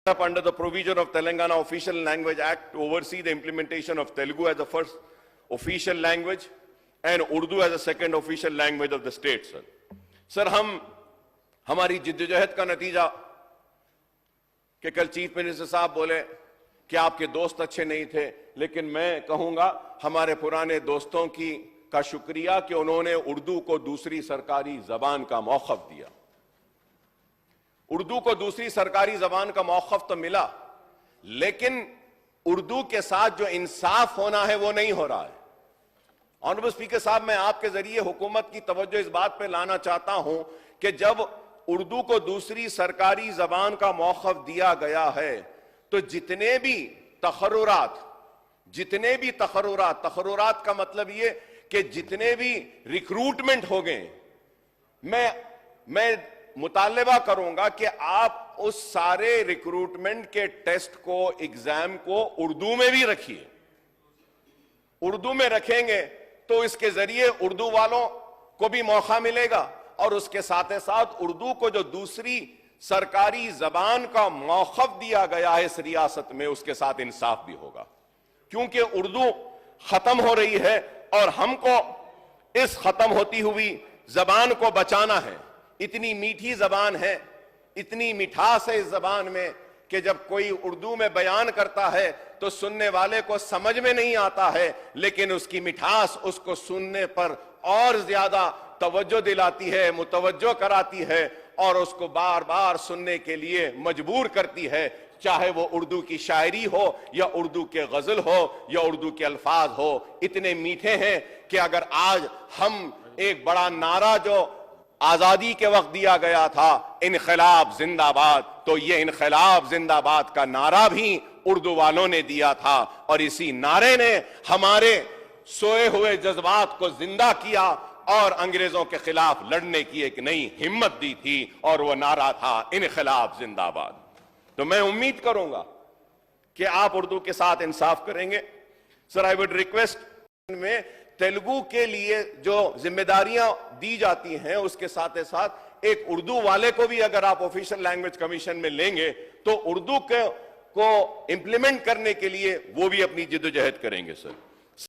up under the provision of Telangana Official Language Act to oversee the implementation of Telugu as the first official language and Urdu as the second official language of the state, sir. Sir, हमारी जिद्दोजहद का नतीजा कि कल chief minister साहब बोले कि आपके दोस्त अच्छे नहीं थे, लेकिन मैं कहूंगा हमारे पुराने दोस्तों का शुक्रिया कि उन्होंने उर्दू को दूसरी सरकारी जबान का मौक़िफ़ दिया। उर्दू को दूसरी सरकारी जबान का मौक़िफ़ तो मिला, लेकिन उर्दू के साथ जो इंसाफ होना है वो नहीं हो रहा है। ऑनरेबल स्पीकर साहब, मैं आपके जरिए हुकूमत की तवज्जो इस बात पे लाना चाहता हूं कि जब उर्दू को दूसरी सरकारी जबान का मौक़िफ़ दिया गया है तो जितने भी तखर्रुरात का मतलब ये कि जितने भी रिक्रूटमेंट हो गए, मैं मुतालबा करूंगा कि आप उस सारे रिक्रूटमेंट के टेस्ट को, एग्जाम को उर्दू में भी रखिए। उर्दू में रखेंगे तो इसके जरिए उर्दू वालों को भी मौका मिलेगा और उसके साथ साथ उर्दू को जो दूसरी सरकारी जबान का मौक़िफ़ दिया गया है इस रियासत में, उसके साथ इंसाफ भी होगा। क्योंकि उर्दू खत्म हो रही है और हमको इस खत्म होती हुई जबान को बचाना है। इतनी मीठी जबान है, इतनी मिठास है इस जबान में कि जब कोई उर्दू में बयान करता है तो सुनने वाले को समझ में नहीं आता है, लेकिन उसकी मिठास उसको सुनने पर और ज्यादा तवज्जो दिलाती है, मुतवज्जो कराती है और उसको बार बार सुनने के लिए मजबूर करती है, चाहे वो उर्दू की शायरी हो या उर्दू के गजल हो या उर्दू के अल्फाज हो। इतने मीठे हैं कि अगर आज हम एक बड़ा नारा जो आजादी के वक्त दिया गया था, इनकलाब जिंदाबाद, तो ये इनकलाब जिंदाबाद का नारा भी उर्दू वालों ने दिया था और इसी नारे ने हमारे सोए हुए जज्बात को जिंदा किया और अंग्रेजों के खिलाफ लड़ने की एक नई हिम्मत दी थी और वो नारा था इनकलाब जिंदाबाद। तो मैं उम्मीद करूंगा कि आप उर्दू के साथ इंसाफ करेंगे। सर, आई वुड रिक्वेस्ट में तेलुगु के लिए जो जिम्मेदारियां दी जाती हैं उसके साथ साथ एक उर्दू वाले को भी अगर आप ऑफिशियल लैंग्वेज कमीशन में लेंगे तो उर्दू को इम्प्लीमेंट करने के लिए वो भी अपनी जिद्दोजहद करेंगे। सर,